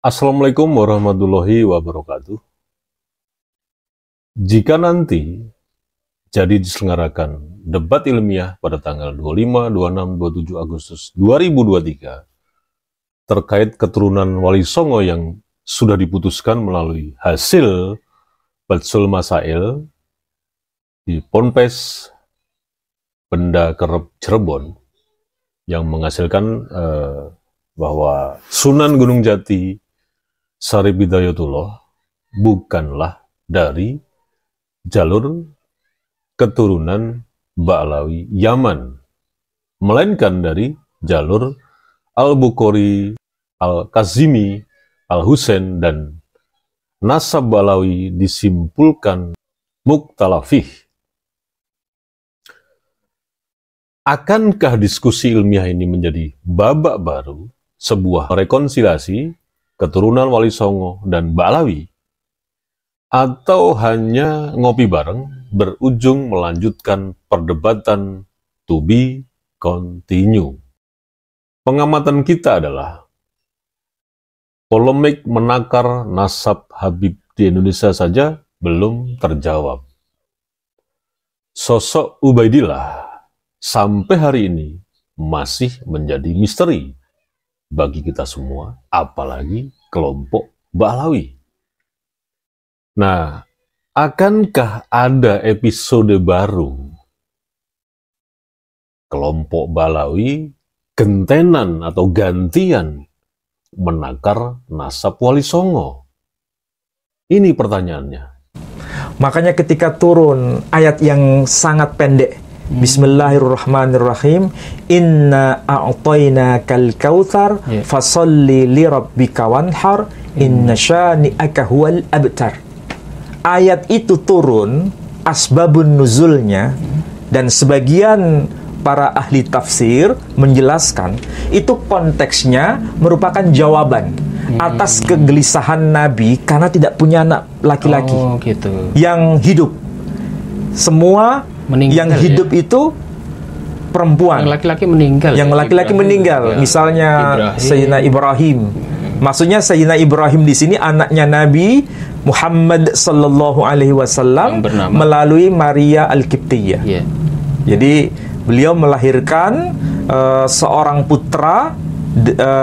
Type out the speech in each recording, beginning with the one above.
Assalamualaikum warahmatullahi wabarakatuh. Jika nanti jadi diselenggarakan debat ilmiah pada tanggal 25, 26, 27 Agustus 2023 terkait keturunan Wali Songo yang sudah diputuskan melalui hasil Batsul Masail di Ponpes Benda Kerep Cirebon yang menghasilkan bahwa Sunan Gunung Jati Syarif Hidayatullah bukanlah dari jalur keturunan Ba'alawi Yaman, melainkan dari jalur Al-Bukhari, Al-Kazimi, Al-Husain, dan nasab Ba'alawi disimpulkan muktalafih. Akankah diskusi ilmiah ini menjadi babak baru, sebuah rekonsiliasi keturunan Wali Songo dan Ba'alawi, atau hanya ngopi bareng berujung melanjutkan perdebatan to be continue? Pengamatan kita adalah polemik menakar nasab Habib di Indonesia saja belum terjawab. Sosok Ubaidillah sampai hari ini masih menjadi misteri bagi kita semua, apalagi kelompok Ba'alawi. Nah, akankah ada episode baru kelompok Ba'alawi gentenan atau gantian menakar nasab Wali Songo? Ini pertanyaannya. Makanya ketika turun ayat yang sangat pendek, Bismillahirrahmanirrahim, Inna a'tainakal kautsar fasalli li rabbika wanhar inna syani'aka huwal abtar. Ayat itu turun, asbabun nuzulnya, dan sebagian para ahli tafsir menjelaskan itu konteksnya merupakan jawaban atas kegelisahan Nabi karena tidak punya anak laki-laki yang hidup. Semua yang hidup itu perempuan. Yang laki-laki meninggal. Yang laki-laki meninggal. Ya. Misalnya Sayyidina Ibrahim. Maksudnya Sayyidina Ibrahim di sini anaknya Nabi Muhammad sallallahu alaihi wasallam melalui Maria Al-Qibtiyah. Yeah. Jadi beliau melahirkan seorang putra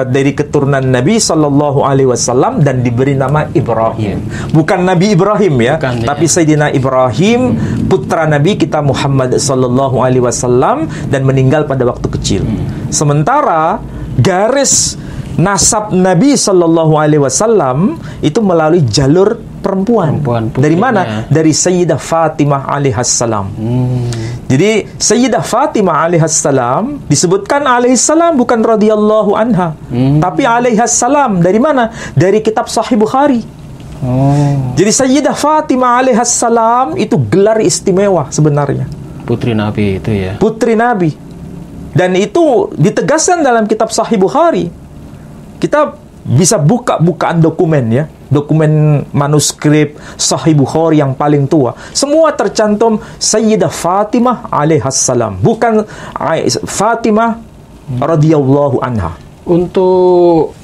dari keturunan Nabi sallallahu alaihi wasallam dan diberi nama Ibrahim. Bukan Nabi Ibrahim ya, tapi Sayyidina Ibrahim putra Nabi kita Muhammad sallallahu alaihi wasallam dan meninggal pada waktu kecil. Sementara garis nasab Nabi sallallahu alaihi wasallam itu melalui jalur perempuan. Dari mana? Dari Sayyidah Fatimah alaihassalam. Jadi Sayyidah Fatimah alaihassalam disebutkan alaihassalam bukan radhiyallahu anha, tapi alaihassalam dari mana? Dari kitab Sahih Bukhari. Jadi Sayyidah Fatimah alaihassalam itu gelar istimewa sebenarnya. Putri Nabi itu ya. Putri Nabi. Dan itu ditegaskan dalam kitab Sahih Bukhari. Kita bisa bukaan dokumen ya, dokumen manuskrip Sahih Bukhari yang paling tua. Semua tercantum Sayyidah Fatimah alaihassalam, bukan Fatimah radhiyallahu anha. Untuk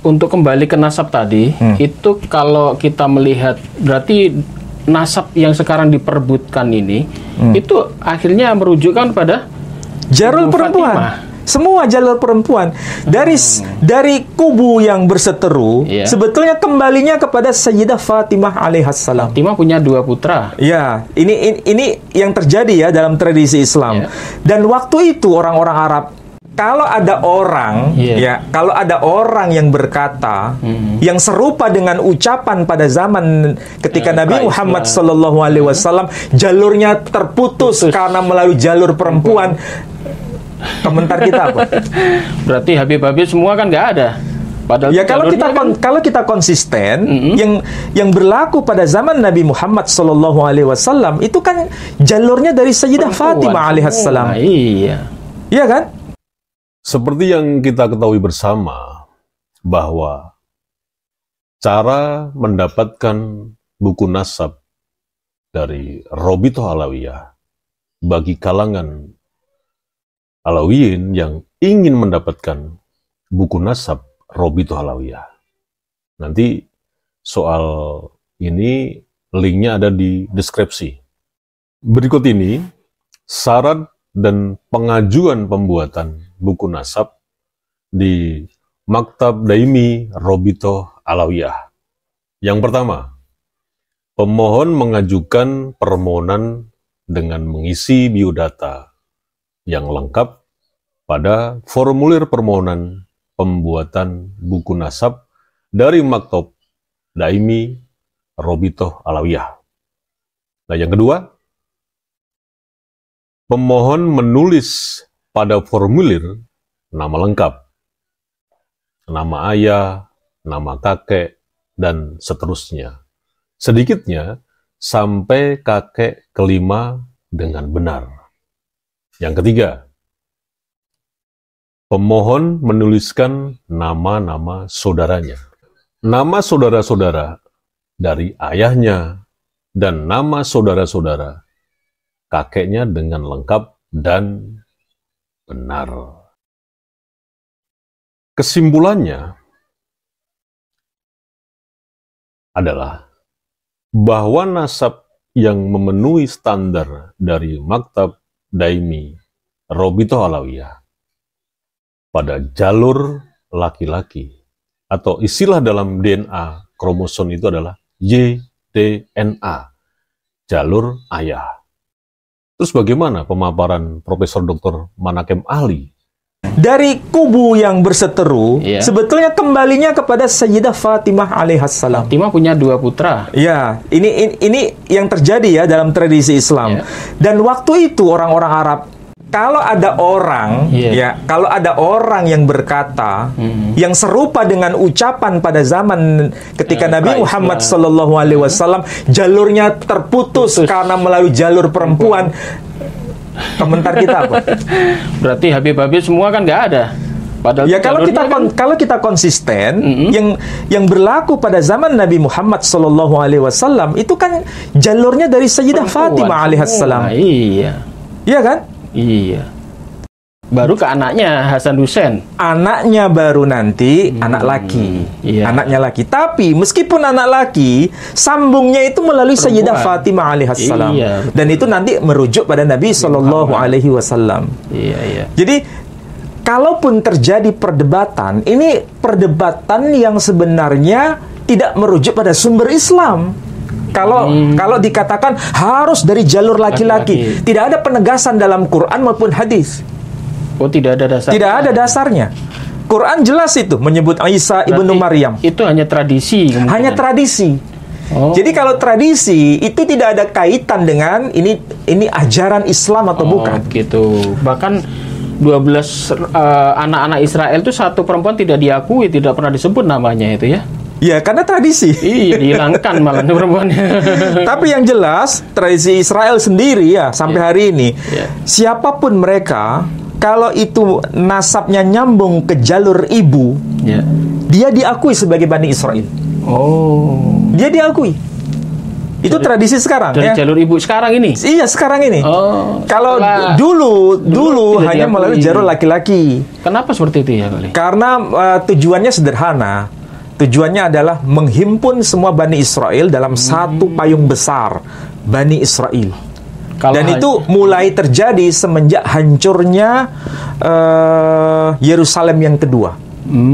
kembali ke nasab tadi, itu kalau kita melihat berarti nasab yang sekarang diperebutkan ini itu akhirnya merujukkan pada jalur perempuan. Fatimah. Semua jalur perempuan dari kubu yang berseteru sebetulnya kembalinya kepada Sayyidah Fatimah alaihassalam. Fatimah punya dua putra. Ya, ini yang terjadi ya dalam tradisi Islam. Dan waktu itu orang-orang Arab kalau ada orang yang berkata yang serupa dengan ucapan pada zaman ketika Nabi Muhammad sallallahu alaihi wasallam jalurnya terputus karena melalui jalur perempuan. Komentar kita apa? Berarti Habib-Habib semua kan nggak ada. Padahal ya kalau kita konsisten, yang berlaku pada zaman Nabi Muhammad sallallahu alaihi wasallam itu kan jalurnya dari Sayyidah Fatimah alaihassalam. Iya. Iya kan? Seperti yang kita ketahui bersama bahwa cara mendapatkan buku nasab dari Robitoh Alawiyah bagi kalangan Alawiyin yang ingin mendapatkan buku nasab Robitoh Alawiyah Nanti soal ini linknya ada di deskripsi. Berikut ini syarat dan pengajuan pembuatan buku nasab di Maktab Daimi Robitoh Alawiyah. Yang pertama, pemohon mengajukan permohonan dengan mengisi biodata yang lengkap pada formulir permohonan pembuatan buku nasab dari Maktab Daimi Robitoh Alawiyah. Nah, yang kedua, pemohon menulis pada formulir nama lengkap, nama ayah, nama kakek, dan seterusnya. Sedikitnya sampai kakek kelima dengan benar. Yang ketiga, pemohon menuliskan nama-nama saudaranya. Nama saudara-saudara dari ayahnya dan nama saudara-saudara kakeknya dengan lengkap dan benar. Kesimpulannya adalah bahwa nasab yang memenuhi standar dari Maktab Daimi Robitoh Alawiyah pada jalur laki-laki atau istilah dalam DNA kromosom itu adalah YDNA, jalur ayah. Terus bagaimana pemaparan Profesor Dr. Manakem Ali? Dari kubu yang berseteru, sebetulnya kembalinya kepada Sayyidah Fatimah alaihissalam. Fatimah punya 2 putra. Ya, ini yang terjadi ya dalam tradisi Islam. Dan waktu itu orang-orang Arab, kalau ada orang, kalau ada orang yang berkata, yang serupa dengan ucapan pada zaman ketika Nabi Muhammad SAW jalurnya terputus karena melalui jalur perempuan. Komentar kita apa? Berarti Habib-habib semua kan nggak ada. Padahal ya kalau kita konsisten, yang berlaku pada zaman Nabi Muhammad SAW itu kan jalurnya dari Sayyidah Fatimah alaihissalam. Iya. Iya kan? Iya. Baru ke anaknya Hasan Hussein. Anaknya baru nanti anak laki. Anaknya laki. Tapi meskipun anak laki, sambungnya itu melalui Sayyidah Fatimah alaihissalam. Dan itu nanti merujuk pada Nabi SAW. Jadi kalaupun terjadi perdebatan, ini perdebatan yang sebenarnya tidak merujuk pada sumber Islam. Kalau dikatakan harus dari jalur laki-laki, tidak ada penegasan dalam Quran maupun hadis. Oh, tidak ada dasarnya. Tidak ada dasarnya. Quran jelas itu menyebut Isa ibnu Maryam. Itu hanya tradisi. Hanya tradisi. Jadi kalau tradisi itu tidak ada kaitan dengan ini ajaran Islam atau bukan. Gitu. Bahkan 12 anak-anak Israel itu satu perempuan tidak diakui, tidak pernah disebut namanya itu ya. Ya, karena tradisi. Iya, dihilangkan malah perempuannya. Tapi yang jelas, tradisi Israel sendiri ya, sampai hari ini, siapapun mereka, kalau itu nasabnya nyambung ke jalur ibu, dia diakui sebagai Bani Israel. Oh. Dia diakui. Itu tradisi sekarang. Dari jalur ibu sekarang ini? Iya, sekarang ini. Kalau dulu hanya melalui jalur laki-laki. Kenapa seperti itu ya, Kali? Karena tujuannya sederhana. Tujuannya adalah menghimpun semua Bani Israel dalam satu payung besar, Bani Israel. Dan itu mulai terjadi semenjak hancurnya Yerusalem yang kedua.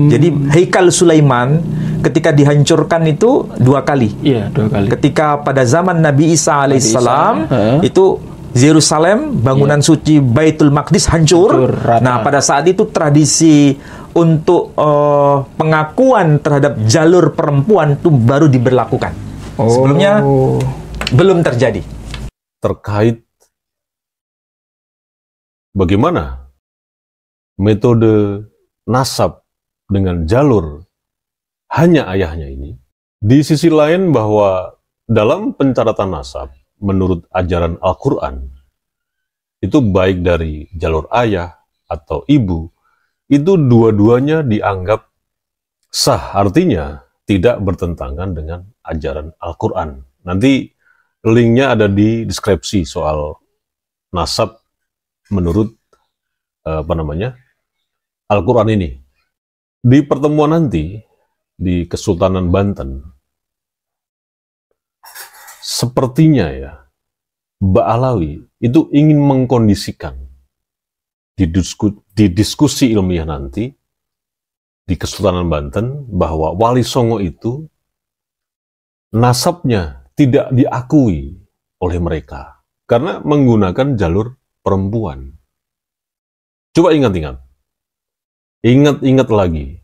Jadi Haikal Sulaiman ketika dihancurkan itu 2 kali. Iya, 2 kali. Ketika pada zaman Nabi Isa alaihissalam itu Yerusalem, bangunan suci Baitul Maqdis hancur. Nah, pada saat itu tradisi untuk pengakuan terhadap jalur perempuan itu baru diberlakukan. Sebelumnya belum terjadi. Terkait bagaimana metode nasab dengan jalur hanya ayahnya ini, di sisi lain bahwa dalam pencaratan nasab menurut ajaran Al-Quran itu baik dari jalur ayah atau ibu, itu dua-duanya dianggap sah, artinya tidak bertentangan dengan ajaran Al-Quran. Nanti linknya ada di deskripsi soal nasab menurut Al-Quran ini. Di pertemuan nanti, di Kesultanan Banten, sepertinya ya, Mbak Alawi itu ingin mengkondisikan di diskusi ilmiah nanti di Kesultanan Banten bahwa Wali Songo itu nasabnya tidak diakui oleh mereka karena menggunakan jalur perempuan. Coba ingat-ingat lagi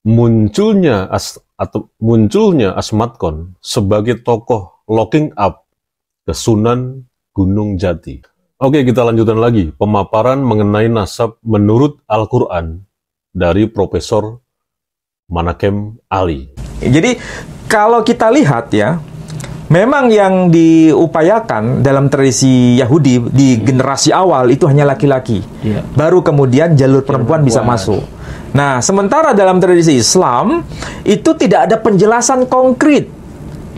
munculnya Asmatkon sebagai tokoh locking up ke Sunan Gunung Jati. Oke, kita lanjutkan lagi pemaparan mengenai nasab menurut Al-Quran dari Profesor Manakem Ali. Jadi kalau kita lihat ya, memang yang diupayakan dalam tradisi Yahudi di generasi awal itu hanya laki-laki. Baru kemudian jalur perempuan bisa masuk. Nah, sementara dalam tradisi Islam itu tidak ada penjelasan konkret.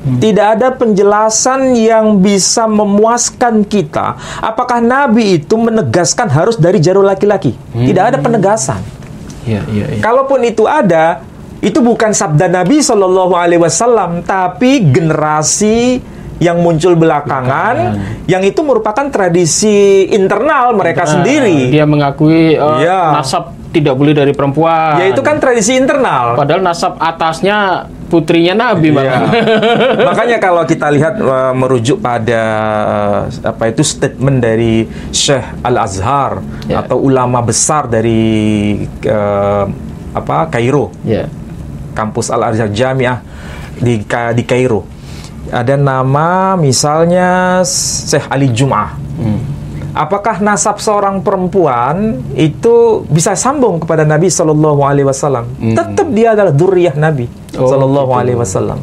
Tidak ada penjelasan yang bisa memuaskan kita. Apakah Nabi itu menegaskan harus dari jalur laki-laki? Tidak ada penegasan. Kalaupun itu ada, itu bukan sabda Nabi SAW, tapi generasi yang muncul belakangan, yang itu merupakan tradisi internal mereka sendiri. Dia mengakui nasab tidak boleh dari perempuan. Ya itu kan tradisi internal. Padahal nasab atasnya putrinya Nabi. Makanya kalau kita lihat merujuk pada statement dari Syekh Al-Azhar atau ulama besar dari Kairo. Kampus Al-Azhar Jamiah di Kairo. Ada nama misalnya Syekh Ali Jum'ah. Apakah nasab seorang perempuan itu bisa sambung kepada Nabi SAW? Tetap dia adalah dzurriyyah Nabi SAW.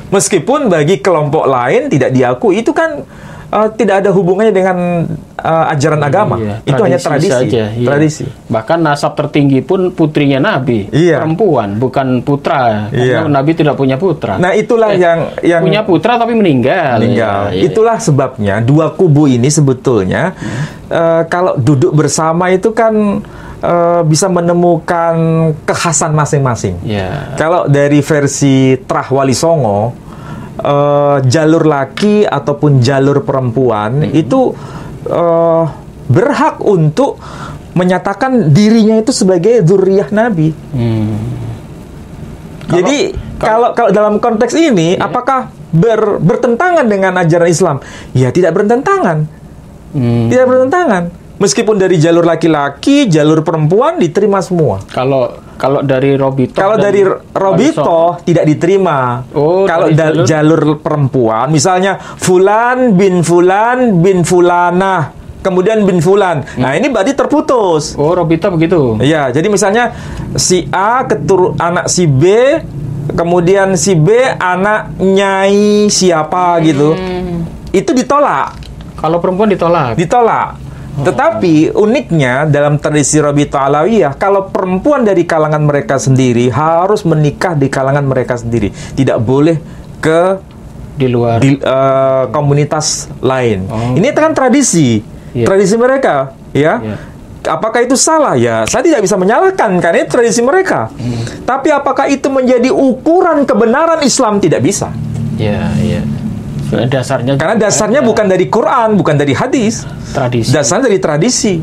Meskipun bagi kelompok lain tidak diakui, itu kan tidak ada hubungannya dengan ajaran agama. Itu hanya tradisi. Tradisi. Bahkan nasab tertinggi pun putrinya Nabi, perempuan, bukan putra. Karena Nabi tidak punya putra. Nah, itulah yang punya putra tapi meninggal. Itulah sebabnya dua kubu ini sebetulnya kalau duduk bersama itu kan bisa menemukan kekhasan masing-masing. Kalau dari versi Trah Wali Songo, jalur laki ataupun jalur perempuan itu berhak untuk menyatakan dirinya itu sebagai dzurriyyah Nabi. Jadi kalau dalam konteks ini apakah bertentangan dengan ajaran Islam? Ya tidak bertentangan. Tidak bertentangan. Meskipun dari jalur laki-laki, jalur perempuan diterima semua. Kalau dari Robito, tidak diterima. Kalau jalur perempuan, misalnya Fulan bin Fulanah, kemudian bin Fulan. Nah, ini berarti terputus. Robito begitu. Iya, jadi misalnya si A anak si B, kemudian si B anak nyai siapa gitu. Itu ditolak. Kalau perempuan ditolak. Tetapi uniknya dalam tradisi Rabithah Alawiyah, kalau perempuan dari kalangan mereka sendiri harus menikah di kalangan mereka sendiri, tidak boleh ke di luar komunitas lain. Ini kan tradisi mereka, ya. Apakah itu salah? Ya, saya tidak bisa menyalahkan karena itu tradisi mereka. Tapi apakah itu menjadi ukuran kebenaran Islam? Tidak bisa. Karena dasarnya bukan dari Quran, bukan dari hadis. Tradisi. Dasarnya dari tradisi.